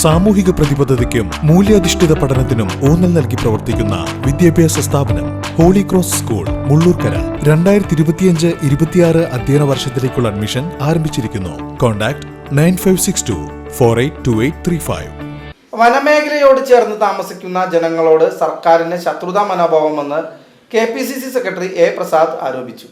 സാമൂഹിക പ്രതിബദ്ധതയ്ക്കും മൂല്യാധിഷ്ഠിത പഠനത്തിനും ഊന്നൽ നൽകി പ്രവർത്തിക്കുന്ന വിദ്യാഭ്യാസ സ്ഥാപനം ഹോളി ക്രോസ് സ്കൂൾ മുള്ളൂർക്കര 2025-26 അധ്യയന വർഷത്തിലേക്കുള്ള അഡ്മിഷൻ ആരംഭിച്ചിരിക്കുന്നു. കോൺടാക്ട് 9562482835. വനമേഖലയോട് ചേർന്ന് താമസിക്കുന്ന ജനങ്ങളോട് സർക്കാരിന് ശത്രുതാ മനോഭാവമെന്ന് KPCC സെക്രട്ടറി A. പ്രസാദ് ആരോപിച്ചു.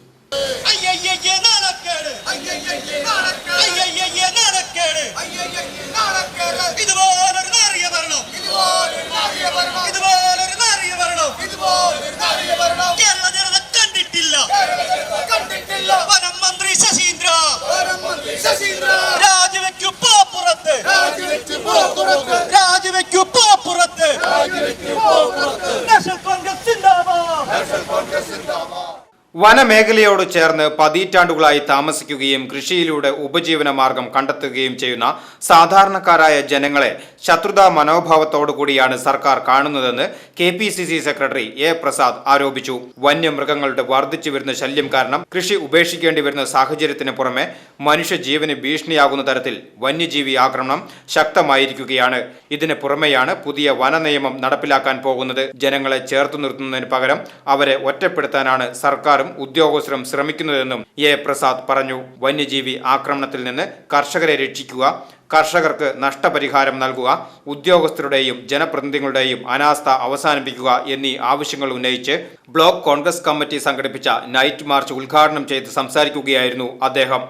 വനമേഖലയോട് ചേർന്ന് പതിറ്റാണ്ടുകളായി താമസിക്കുകയും കൃഷിയിലൂടെ ഉപജീവന മാർഗം കണ്ടെത്തുകയും ചെയ്യുന്ന സാധാരണക്കാരായ ജനങ്ങളെ ശത്രുതാ മനോഭാവത്തോടുകൂടിയാണ് സർക്കാർ കാണുന്നതെന്ന് KPCC സെക്രട്ടറി A. പ്രസാദ് ആരോപിച്ചു. വന്യമൃഗങ്ങളുടെ വർദ്ധിച്ചു വരുന്ന ശല്യം കാരണം കൃഷി ഉപേക്ഷിക്കേണ്ടി വരുന്ന സാഹചര്യത്തിന് പുറമെ മനുഷ്യജീവന് ഭീഷണിയാകുന്ന തരത്തിൽ വന്യജീവി ആക്രമണം ശക്തമായിരിക്കുകയാണ്. ഇതിന് പുറമെയാണ് പുതിയ വന നിയമം നടപ്പിലാക്കാൻ പോകുന്നത്. ജനങ്ങളെ ചേർത്തു നിർത്തുന്നതിന് പകരം അവരെ ഒറ്റപ്പെടുത്താനാണ് സർക്കാർ ഉദ്യോഗസ്ഥരും ശ്രമിക്കുന്നതെന്നും A. പ്രസാദ് പറഞ്ഞു. വന്യജീവി ആക്രമണത്തിൽ നിന്ന് കർഷകരെ രക്ഷിക്കുക, കർഷകർക്ക് നഷ്ടപരിഹാരം നൽകുക, ഉദ്യോഗസ്ഥരുടെയും ജനപ്രതിനിധികളുടെയും അനാസ്ഥ അവസാനിപ്പിക്കുക എന്നീ ആവശ്യങ്ങൾ ഉന്നയിച്ച് ബ്ലോക്ക് കോൺഗ്രസ് കമ്മിറ്റി സംഘടിപ്പിച്ച നൈറ്റ് മാർച്ച് ഉദ്ഘാടനം ചെയ്ത് സംസാരിക്കുകയായിരുന്നു അദ്ദേഹം.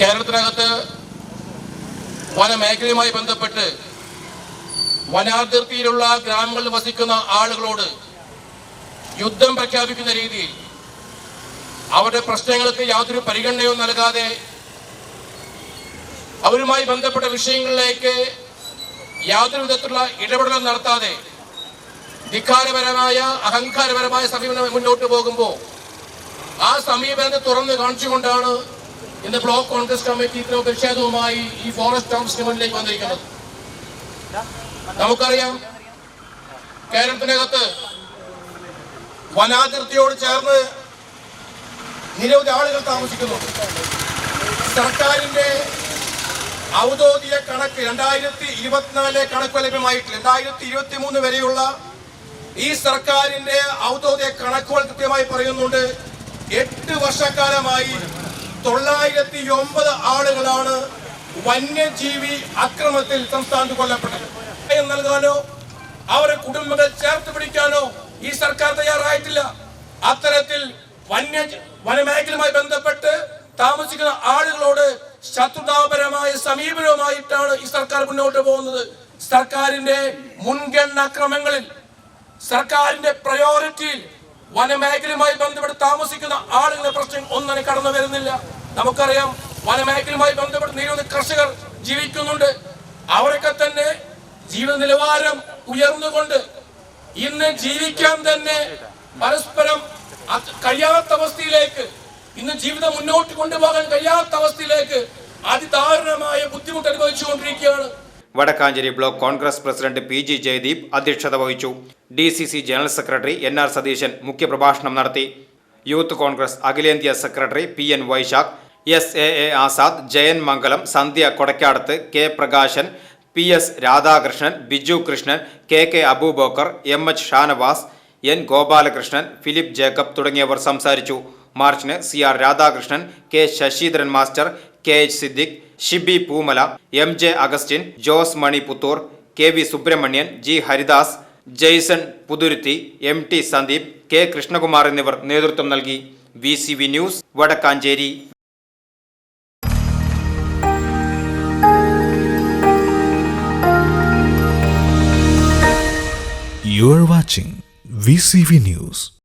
കേരളത്തിനകത്ത് വനമേഖലയുമായി ബന്ധപ്പെട്ട് വനാതിർത്തിയിലുള്ള ഗ്രാമങ്ങളിൽ വസിക്കുന്ന ആളുകളോട് യുദ്ധം പ്രഖ്യാപിക്കുന്ന രീതിയിൽ അവരുടെ പ്രശ്നങ്ങൾക്ക് യാതൊരു പരിഗണനയും നൽകാതെ അവരുമായി ബന്ധപ്പെട്ട വിഷയങ്ങളിലേക്ക് യാതൊരു വിധത്തിലുള്ള ഇടപെടലും നടത്താതെ ധിക്കാരപരമായ അഹങ്കാരപരമായ സമീപനം മുന്നോട്ട് പോകുമ്പോൾ ആ സമീപനത്തെ തുറന്ന് കാണിച്ചുകൊണ്ടാണ് ഇന്ന് ബ്ലോക്ക് കോൺഗ്രസ് കമ്മിറ്റി പ്രതിഷേധവുമായി ഈ ഫോറസ്റ്റ് ഓഫീസിന് മുന്നിലേക്ക് വന്നിരിക്കുന്നത്. നമുക്കറിയാം, കേരളത്തിനകത്ത് വനാതിർത്തിയോട് ചേർന്ന് നിരവധി ആളുകൾ താമസിക്കുന്നുണ്ട്. സർക്കാരിന്റെ ഔദ്യോഗിക കണക്ക് 2024 കണക്ക് ലഭ്യമായിട്ടില്ല. 2023 വരെയുള്ള ഈ സർക്കാരിന്റെ ഔദ്യോഗിക കണക്കുകൾ കൃത്യമായി പറയുന്നുണ്ട്. 8 വർഷക്കാലമായി 909 ആളുകളാണ് വന്യജീവി ആക്രമണത്തിൽ സംസ്ഥാനത്ത് കൊല്ലപ്പെട്ടത്. നൽകാനോ അവരെ കുടുംബങ്ങൾ ചേർത്ത് പിടിക്കാനോ ഈ സർക്കാർ തയ്യാറായിട്ടില്ല. അത്തരത്തിൽ വനമേഖലയുമായി ബന്ധപ്പെട്ട് താമസിക്കുന്ന ആളുകളോട് ശത്രുതാപരമായ സമീപനവുമായിട്ടാണ് ഈ സർക്കാർ മുന്നോട്ട് പോകുന്നത്. സർക്കാരിന്റെ മുൻഗണനാ ക്രമങ്ങളിൽ, സർക്കാരിന്റെ പ്രയോറിറ്റിയിൽ വനമേഖലയുമായി ബന്ധപ്പെട്ട് താമസിക്കുന്ന ആളുകളുടെ പ്രശ്നം ഒന്നും കടന്നു വരുന്നില്ല. നമുക്കറിയാം, വനമേഖലയുമായി ബന്ധപ്പെട്ട് നിരവധി കർഷകർ ജീവിക്കുന്നുണ്ട്. അവരൊക്കെ തന്നെ ജീവിത നിലവാരം ഉയർന്നുകൊണ്ട് ഇന്ന് ജീവിക്കാൻ തന്നെ പരസ്പരം കഴിയാത്ത അവസ്ഥയിലേക്ക്, ഇന്ന് ജീവിതം മുന്നോട്ട് കൊണ്ടുപോകാൻ കഴിയാത്ത അവസ്ഥയിലേക്ക് അതിദാരുണമായ ബുദ്ധിമുട്ട് അനുഭവിച്ചുകൊണ്ടിരിക്കുകയാണ്. Vadakkancherry block Congress president PG Jayadeep അധ്യക്ഷത വഹിച്ചു. DCC general secretary NR Satheesan മുഖ്യപ്രഭാഷണം നടത്തി. യൂത്ത് കോൺഗ്രസ് അഖിലേന്ത്യാ secretary PN Vysakh, SAA Azad, Jayan Mangalam, Sandhya Kodakkadath, K Prakashan, PS Radhakrishnan, Biju Krishnan, KK Aboobacker, MH Shanavas, N Gopalakrishnan, Philip Jacob തുടങ്ങിയവർ സംസാരിച്ചു. മാർച്ചിന് CR Radhakrishnan, K Sasidharan master, KH Siddique, Shibi Poomala, MJ Augustine, Jose Mani Puthur, KV Subramanian, G Haridas, Jaison Puthuruthy, MT Sandeep, K Krishnakumar എന്നിവർ നേതൃത്വം നൽകി. VCV news, Vadakkanchery. You are watching VCV News.